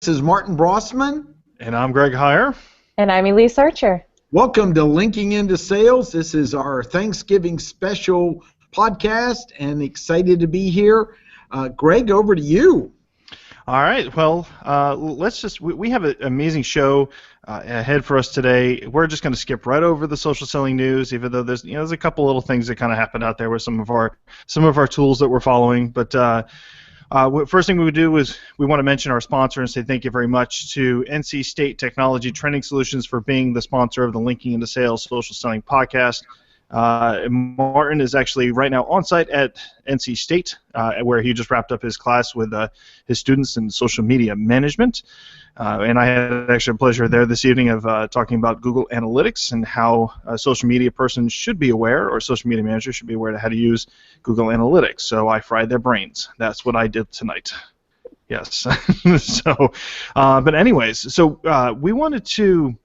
is Martin Brossman. And I'm Greg Hyer. And I'm Elyse Archer. Welcome to Linking into Sales. This is our Thanksgiving special podcast, and excited to be here. Greg, over to you. All right. Well, we have an amazing show ahead for us today. We're just going to skip right over the social selling news, even though there's a couple little things that kind of happened out there with some of our tools that we're following. But first thing we would do is we want to mention our sponsor and say thank you very much to NC State Technology Training Solutions for being the sponsor of the Linking into Sales Social Selling podcast. Martin is actually right now on site at NC State, where he just wrapped up his class with his students in social media management. And I had actually a pleasure there this evening of talking about Google Analytics and how a social media person should be aware, or a social media manager should be aware of how to use Google Analytics. So I fried their brains. That's what I did tonight. Yes. But anyways, so we wanted to.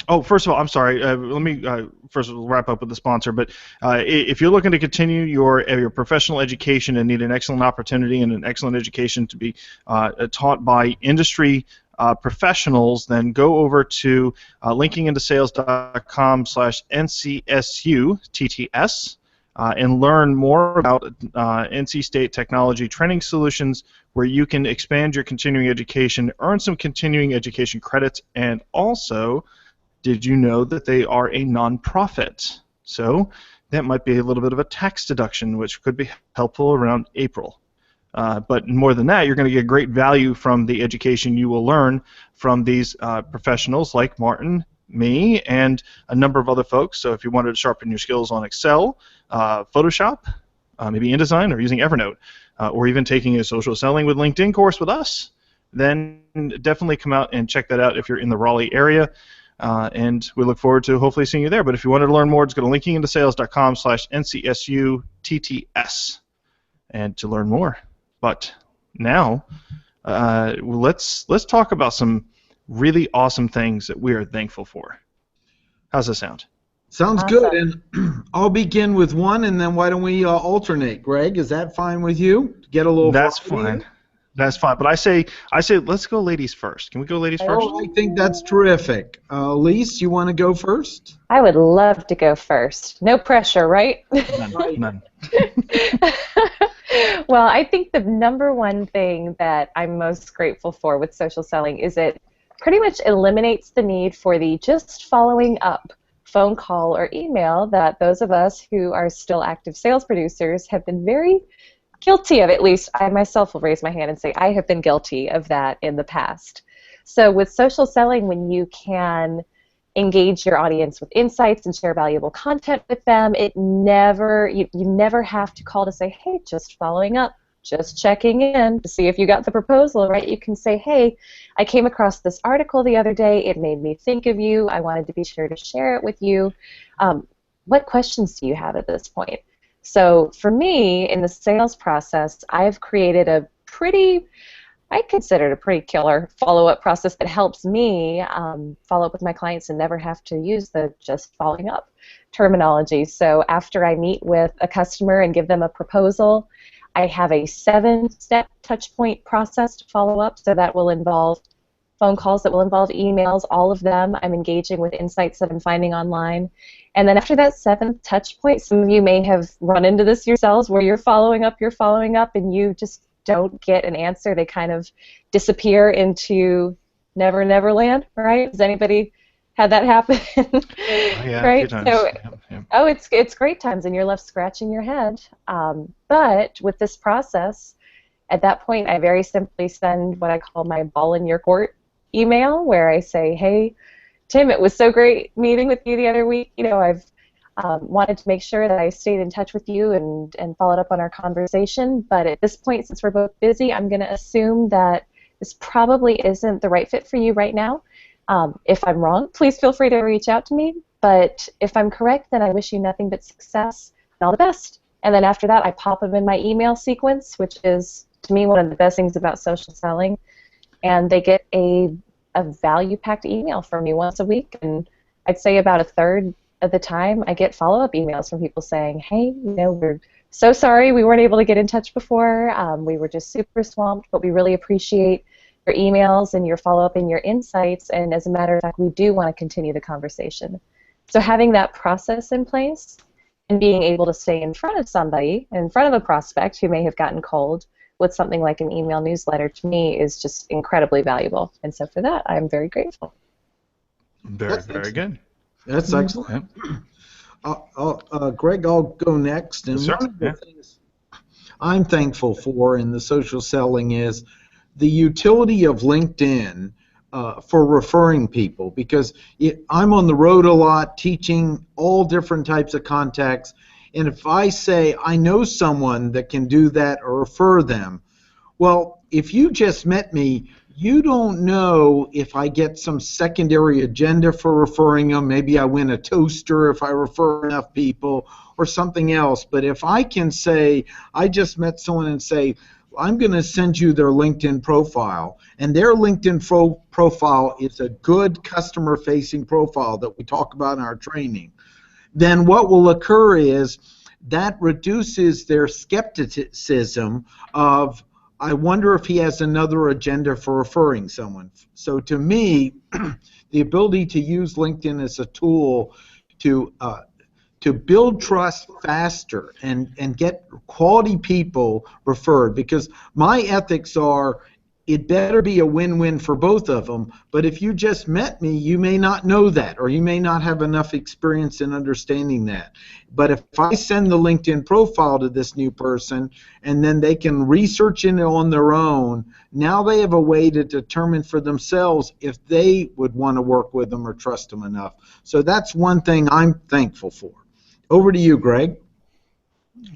Oh, first of all, I'm sorry. Let me first wrap up with the sponsor. But if you're looking to continue your professional education and need an excellent opportunity and an excellent education to be taught by industry professionals, then go over to linkingintosales.com/NCSUTTS and learn more about NC State Technology Training Solutions, where you can expand your continuing education, earn some continuing education credits, and also, did you know that they are a nonprofit? So that might be a little bit of a tax deduction, which could be helpful around April. But more than that, you're going to get great value from the education you will learn from these professionals like Martin, me, and a number of other folks. So if you wanted to sharpen your skills on Excel, Photoshop, maybe InDesign, or using Evernote, or even taking a social selling with LinkedIn course with us, then definitely come out and check that out if you're in the Raleigh area. And we look forward to hopefully seeing you there. But if you wanted to learn more, just go to linkingintosales.com/NCSUTTS and to learn more. But now, let's talk about some really awesome things that we are thankful for. How's that sound? Sounds good. And I'll begin with one, and then why don't we alternate? Greg, is that fine with you? Get a little. That's fine. That's fine, but I say, let's go ladies first. Can we go ladies first? Oh, I think that's terrific. Elyse, you want to go first? I would love to go first. No pressure, right? None. Well, I think the number one thing that I'm most grateful for with social selling is it pretty much eliminates the need for the just following up phone call or email that those of us who are still active sales producers have been very guilty of. At least I myself will raise my hand and say I have been guilty of that in the past. So with social selling, when you can engage your audience with insights and share valuable content with them, you never have to call to say, hey, just following up, just checking in to see if you got the proposal, right? You can say, hey, I came across this article the other day. It made me think of you. I wanted to be sure to share it with you. What questions do you have at this point? So for me, in the sales process, I've created I consider it a pretty killer follow-up process that helps me follow up with my clients and never have to use the just following up terminology. So after I meet with a customer and give them a proposal, I have a 7-step touch-point process to follow up. So that will involve phone calls, that will involve emails, all of them. I'm engaging with insights that I'm finding online. And then after that 7th touch point, some of you may have run into this yourselves where you're following up, and you just don't get an answer. They kind of disappear into Never Never Land, right? Has anybody had that happen? Yeah, right? a few times. So, yeah. Oh, it's great times, and you're left scratching your head. But with this process, at that point, I very simply send what I call my ball in your court email, where I say, hey, Tim, it was so great meeting with you the other week. I've wanted to make sure that I stayed in touch with you and followed up on our conversation. But at this point, since we're both busy, I'm going to assume that this probably isn't the right fit for you right now. If I'm wrong, please feel free to reach out to me. But if I'm correct, then I wish you nothing but success and all the best. And then after that, I pop them in my email sequence, which is, to me, one of the best things about social selling. And they get a value-packed email from me once a week. And I'd say about a third of the time, I get follow-up emails from people saying, hey, we're so sorry we weren't able to get in touch before. We were just super swamped, but we really appreciate emails and your follow-up and your insights, and as a matter of fact, we do want to continue the conversation. So having that process in place and being able to stay in front of somebody, in front of a prospect who may have gotten cold with something like an email newsletter, to me is just incredibly valuable. And so for that, I'm very grateful. Very good. That's excellent. Greg, I'll go next. And one of the things I'm thankful for in the social selling is the utility of LinkedIn for referring people, because I'm on the road a lot teaching all different types of contacts, and if I say I know someone that can do that or refer them, well, if you just met me, you don't know if I get some secondary agenda for referring them. Maybe I win a toaster if I refer enough people or something else. But if I can say, I just met someone and say, I'm going to send you their LinkedIn profile, and their LinkedIn profile is a good customer-facing profile that we talk about in our training, then what will occur is that reduces their skepticism of, I wonder if he has another agenda for referring someone. So to me, the ability to use LinkedIn as a tool to build trust faster and get quality people referred, because my ethics are it better be a win-win for both of them, but if you just met me, you may not know that, or you may not have enough experience in understanding that. But if I send the LinkedIn profile to this new person and then they can research it on their own, now they have a way to determine for themselves if they would want to work with them or trust them enough. So that's one thing I'm thankful for. Over to you, Greg.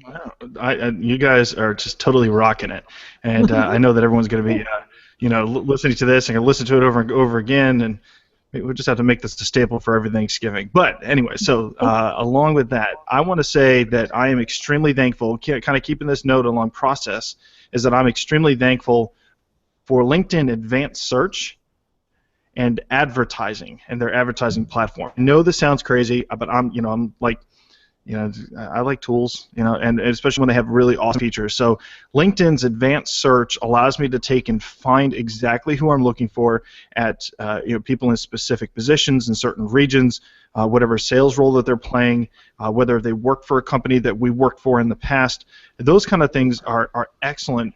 Wow, you guys are just totally rocking it, and I know that everyone's going to be, listening to this and going to listen to it over and over again, and we'll just have to make this a staple for every Thanksgiving. But anyway, so along with that, I want to say that I am extremely thankful, kind of keeping this note along process, is that I'm extremely thankful for LinkedIn Advanced Search and advertising and their advertising platform. I know this sounds crazy, but I'm like, I like tools, and especially when they have really awesome features. So LinkedIn's Advanced Search allows me to take and find exactly who I'm looking for at people in specific positions in certain regions, whatever sales role that they're playing, whether they work for a company that we worked for in the past. Those kind of things are excellent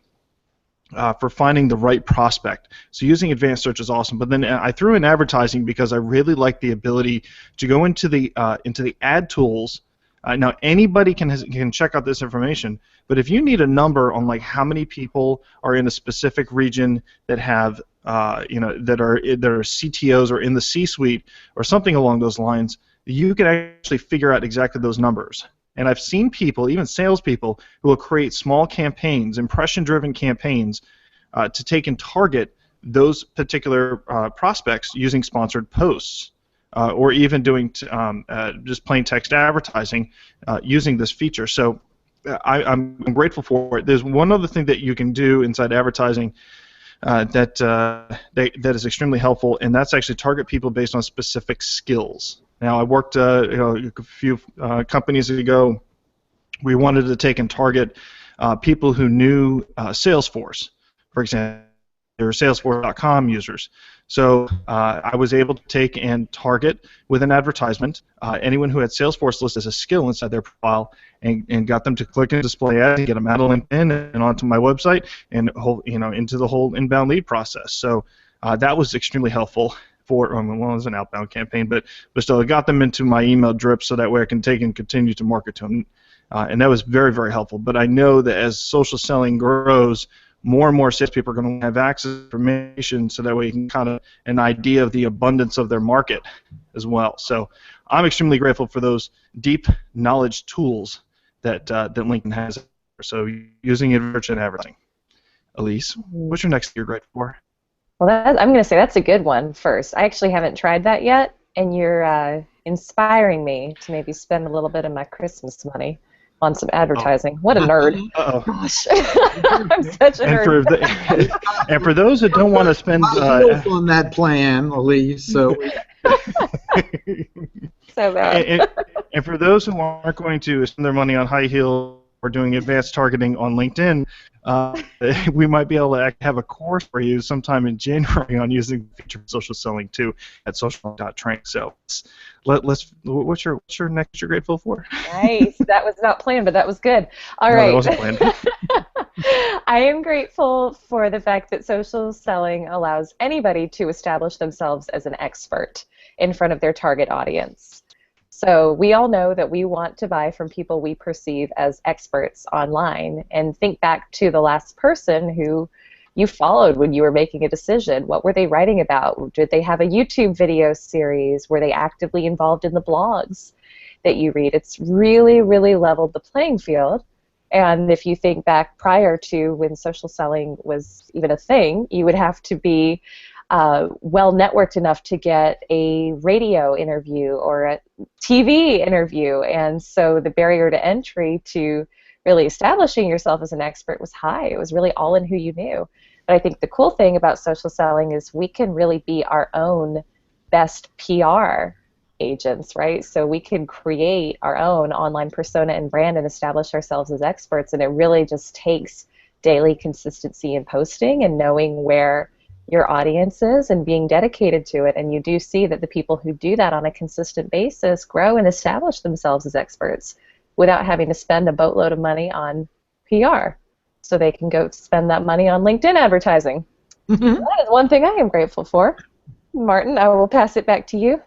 for finding the right prospect. So using Advanced Search is awesome. But then I threw in advertising because I really like the ability to go into the ad tools. Now anybody can check out this information, but if you need a number on like how many people are in a specific region that have that are CTOs or in the C-suite or something along those lines, you can actually figure out exactly those numbers. And I've seen people, even salespeople, who will create small campaigns, impression-driven campaigns, to take and target those particular prospects using sponsored posts. Or even doing just plain text advertising using this feature. So I'm grateful for it. There's one other thing that you can do inside advertising that is extremely helpful, and that's actually target people based on specific skills. Now, I worked a few companies ago. We wanted to take and target people who knew Salesforce, for example. They were Salesforce.com users. So I was able to take and target with an advertisement anyone who had Salesforce listed as a skill inside their profile, and got them to click and display ads and get them out of LinkedIn and onto my website and into the whole inbound lead process. So that was extremely helpful for it was an outbound campaign, but still it got them into my email drip so that way I can take and continue to market to them, and that was very, very helpful. But I know that as social selling grows, more and more salespeople are going to have access to information so that way you can kind of an idea of the abundance of their market as well. So I'm extremely grateful for those deep knowledge tools that LinkedIn has. So using it for advertising. Elyse, what's your next thing you're grateful for? Well, I'm going to say that's a good one first. I actually haven't tried that yet, and you're inspiring me to maybe spend a little bit of my Christmas money on some advertising. What a nerd. Uh-oh. Gosh. I'm such a nerd. And for those that don't want to spend... on that plan, Elyse, so... So bad. And for those who aren't going to spend their money on high heels we're doing advanced targeting on LinkedIn, we might be able to have a course for you sometime in January on using the feature of social selling too at social.train. So what's your next you're grateful for? Nice. That was not planned, but that was good. All right. That wasn't planned. I am grateful for the fact that social selling allows anybody to establish themselves as an expert in front of their target audience. So we all know that we want to buy from people we perceive as experts online, and think back to the last person who you followed when you were making a decision. What were they writing about? Did they have a YouTube video series? Were they actively involved in the blogs that you read? It's really, really leveled the playing field. And if you think back prior to when social selling was even a thing, you would have to be well networked enough to get a radio interview or a TV interview. And so the barrier to entry to really establishing yourself as an expert was high. It was really all in who you knew. But I think the cool thing about social selling is we can really be our own best PR agents, right? So we can create our own online persona and brand and establish ourselves as experts, and it really just takes daily consistency in posting and knowing where your audience is and being dedicated to it. And you do see that the people who do that on a consistent basis grow and establish themselves as experts without having to spend a boatload of money on PR. So they can go spend that money on LinkedIn advertising. That is one thing I am grateful for. Martin, I will pass it back to you.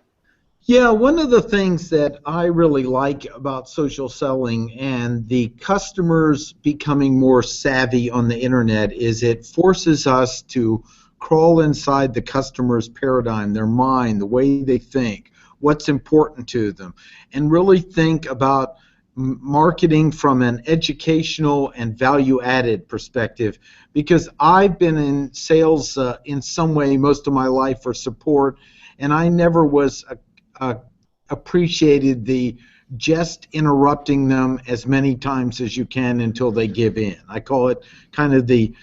Yeah, one of the things that I really like about social selling and the customers becoming more savvy on the internet is it forces us to crawl inside the customer's paradigm, their mind, the way they think, what's important to them, and really think about marketing from an educational and value-added perspective, because I've been in sales in some way most of my life for support, and I never was appreciated the just interrupting them as many times as you can until they give in. I call it kind of the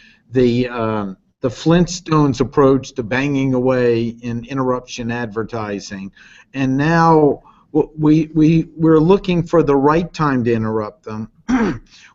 Flintstones approach to banging away in interruption advertising. And now we're looking for the right time to interrupt them.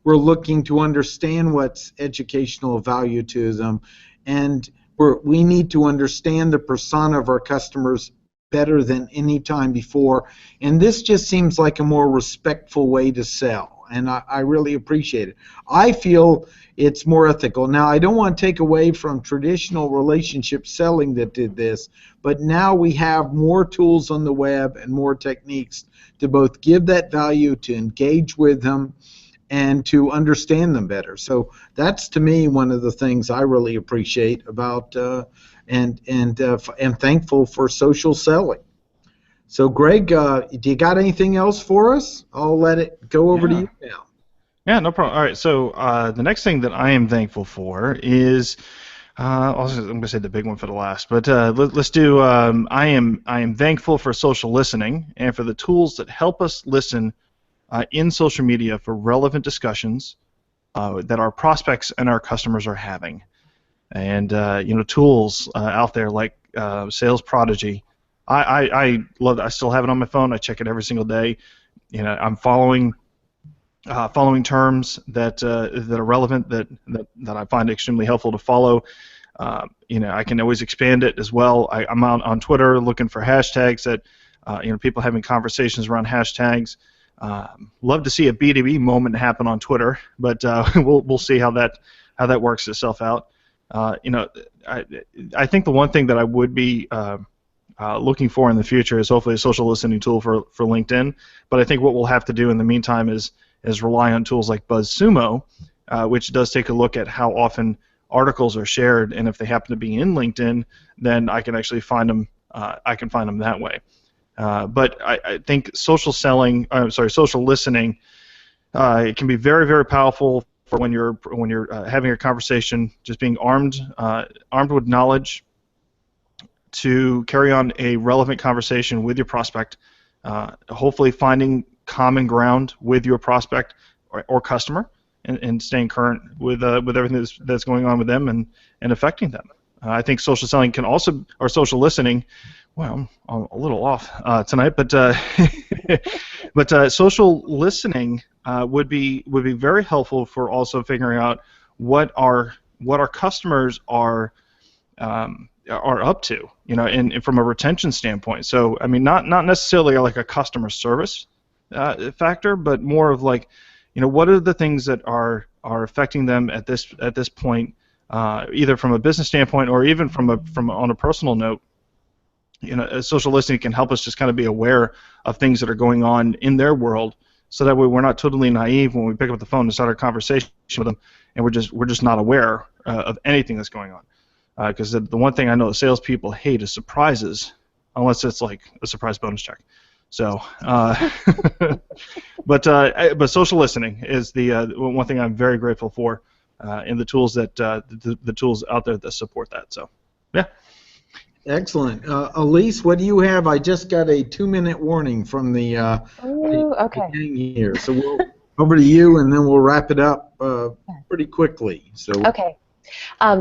We're looking to understand what's educational value to them, and we need to understand the persona of our customers better than any time before, and this just seems like a more respectful way to sell, and I really appreciate it. I feel it's more ethical. Now, I don't want to take away from traditional relationship selling that did this, but now we have more tools on the web and more techniques to both give that value, to engage with them, and to understand them better. So that's, to me, one of the things I really appreciate about and thankful for social selling. So, Greg, do you got anything else for us? I'll let it go over to you now. Yeah, no problem. All right, so the next thing that I am thankful for is, I'm going to say the big one for the last, but let's do, I am thankful for social listening and for the tools that help us listen in social media for relevant discussions that our prospects and our customers are having. And tools out there like Sales Prodigy. I love that. I still have it on my phone. I check it every single day. I'm following terms that are relevant, that I find extremely helpful to follow. I can always expand it as well. I'm on Twitter looking for hashtags that people having conversations around hashtags. Love to see a B2B moment happen on Twitter, but we'll see how that works itself out. I think the one thing that I would be looking for in the future is hopefully a social listening tool for LinkedIn. But I think what we'll have to do in the meantime is rely on tools like BuzzSumo, which does take a look at how often articles are shared, and if they happen to be in LinkedIn, then I can actually find them. I can find them that way. But I think social listening, it can be very, very powerful for when you're having a conversation, just being armed with knowledge to carry on a relevant conversation with your prospect, hopefully finding common ground with your prospect or customer, and staying current with everything that's going on with them and affecting them. I think social selling can also, or social listening, Well, I'm a little off tonight, but social listening would be very helpful for also figuring out what our customers are up to, and from a retention standpoint. So, I mean, not necessarily like a customer service factor, but more of like, what are the things that are affecting them at this point, either from a business standpoint or even from on a personal note. Social listening can help us just kind of be aware of things that are going on in their world, so that way we're not totally naive when we pick up the phone and start a conversation with them, and we're just not aware of anything that's going on. Because the one thing I know that salespeople hate is surprises, unless it's like a surprise bonus check. So, but social listening is the one thing I'm very grateful for, in the tools that the tools out there that support that. So, yeah. Excellent. Elyse, what do you have? I just got a 2-minute warning from the okay. gang here. So we'll over to you, and then we'll wrap it up pretty quickly. So. Okay.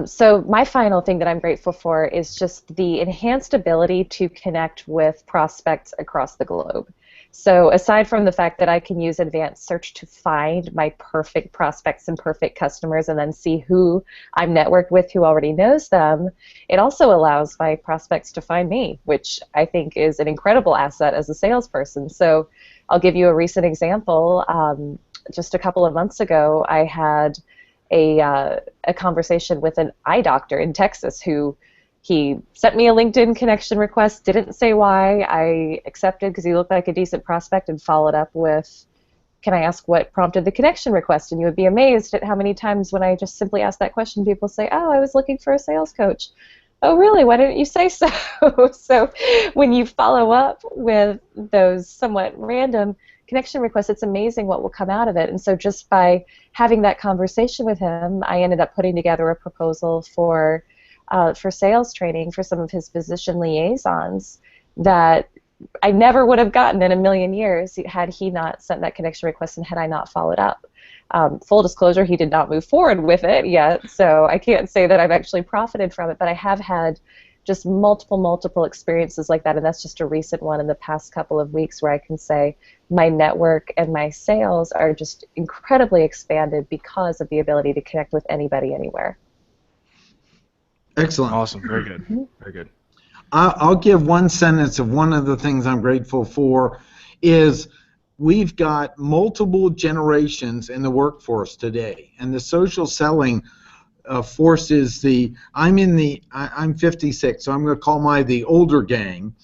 So my final thing that I'm grateful for is just the enhanced ability to connect with prospects across the globe. So aside from the fact that I can use advanced search to find my perfect prospects and perfect customers and then see who I'm networked with who already knows them, it also allows my prospects to find me, which I think is an incredible asset as a salesperson. So I'll give you a recent example. Just a couple of months ago, I had a conversation with an eye doctor in Texas who he sent me a LinkedIn connection request, didn't say why. I accepted because he looked like a decent prospect and followed up with, can I ask what prompted the connection request? And you would be amazed at how many times when I just simply ask that question, people say, oh, I was looking for a sales coach. Oh, really? Why didn't you say so? So when you follow up with those somewhat random connection requests, it's amazing what will come out of it. And so just by having that conversation with him, I ended up putting together a proposal for sales training for some of his physician liaisons that I never would have gotten in a million years had he not sent that connection request and had I not followed up. Full disclosure, he did not move forward with it yet, so I can't say that I've actually profited from it, but I have had just multiple experiences like that, and that's just a recent one in the past couple of weeks where I can say my network and my sales are just incredibly expanded because of the ability to connect with anybody anywhere. Excellent. Awesome. Very good. Very good. I'll give one sentence of one of the things I'm grateful for is we've got multiple generations in the workforce today, and the social selling forces the. I'm 56, so I'm going to call the older gang.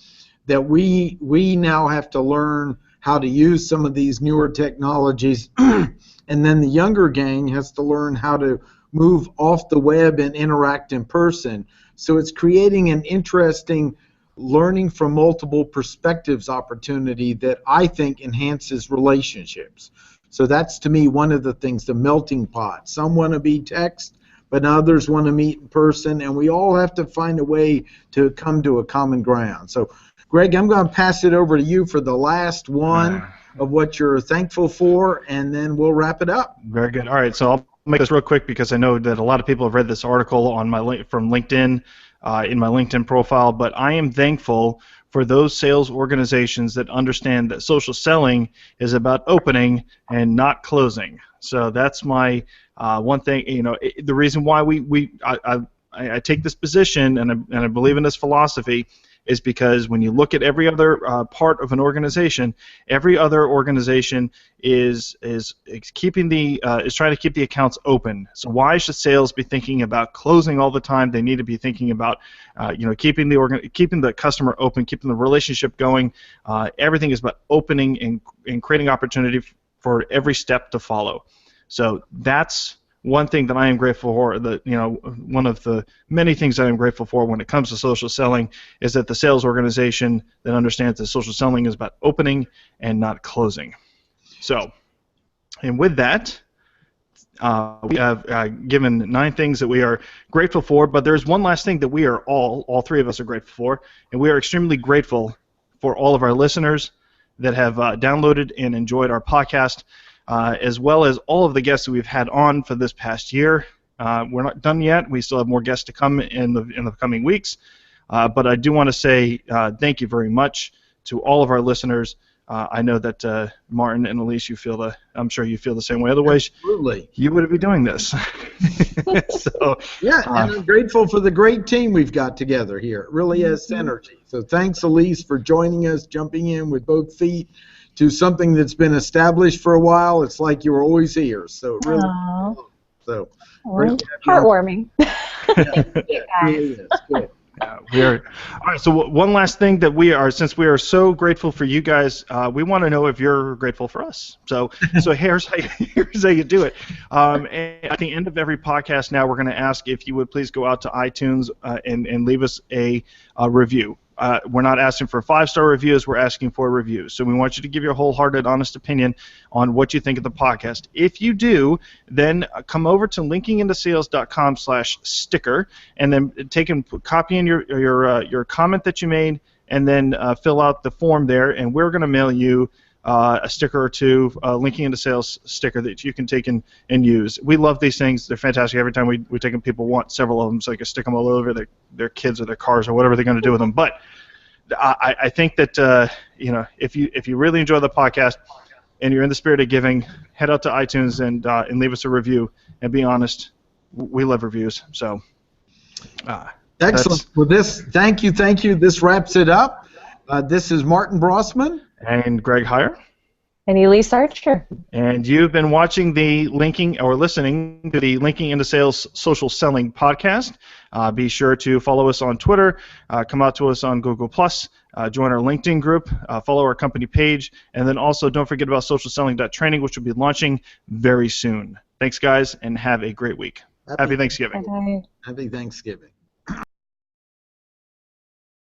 That we now have to learn how to use some of these newer technologies, and then the younger gang has to learn how to move off the web and interact in person. So it's creating an interesting learning from multiple perspectives opportunity that I think enhances relationships. So that's, to me, one of the things, the melting pot. Some want to be text, but others want to meet in person, and we all have to find a way to come to a common ground. So, Greg, I'm going to pass it over to you for the last one of what you're thankful for, and then we'll wrap it up. Very good. All right, so I'll make this real quick because I know that a lot of people have read this article on from LinkedIn, in my LinkedIn profile, but I am thankful for those sales organizations that understand that social selling is about opening and not closing. So that's my one thing. The reason why I take this position and I believe in this philosophy is because when you look at every other part of an organization, every other organization is trying to keep the accounts open. So why should sales be thinking about closing all the time? They need to be thinking about keeping the customer open, keeping the relationship going. Everything is about opening and creating opportunity for every step to follow. So that's one thing that I am grateful for. One of the many things I am grateful for when it comes to social selling is that the sales organization that understands that social selling is about opening and not closing. So, and with that, we have given 9 things that we are grateful for, but there's one last thing that we are all 3 of us are grateful for, and we are extremely grateful for all of our listeners that have downloaded and enjoyed our podcast. As well as all of the guests that we've had on for this past year. We're not done yet. We still have more guests to come in the coming weeks. But I do want to say thank you very much to all of our listeners. I know that Martin and Elyse, I'm sure you feel the same way. Otherwise, absolutely, you wouldn't be doing this. So, yeah, and I'm grateful for the great team we've got together here. It really has synergy. So thanks, Elyse, for joining us, jumping in with both feet to something that's been established for a while. It's like you were always here. So it really, so heartwarming. Yeah, it really is. Good. We are. All right. So one last thing that since we are so grateful for you guys, we want to know if you're grateful for us. So here's how you do it. And at the end of every podcast, now we're going to ask if you would please go out to iTunes and leave us a review. We're not asking for 5-star reviews. We're asking for reviews. So we want you to give your wholehearted, honest opinion on what you think of the podcast. If you do, then come over to linkingintosales.com/sticker and then copy in your comment that you made and then fill out the form there, and we're going to mail you a sticker or two, Linking into Sales sticker that you can take and use. We love these things. They're fantastic. Every time we take them, people want several of them so they can stick them all over their kids or their cars or whatever they're going to do with them. But I think that if you really enjoy the podcast and you're in the spirit of giving, head out to iTunes and leave us a review. And be honest, we love reviews. So excellent. Well, thank you. This wraps it up. This is Martin Brossman and Greg Hyer and Elyse Archer. And you've been watching listening to the Linking into Sales Social Selling podcast. Be sure to follow us on Twitter, come out to us on Google+, join our LinkedIn group, follow our company page, and then also don't forget about socialselling.training, which will be launching very soon. Thanks, guys, and have a great week. Happy Thanksgiving. Bye-bye. Happy Thanksgiving.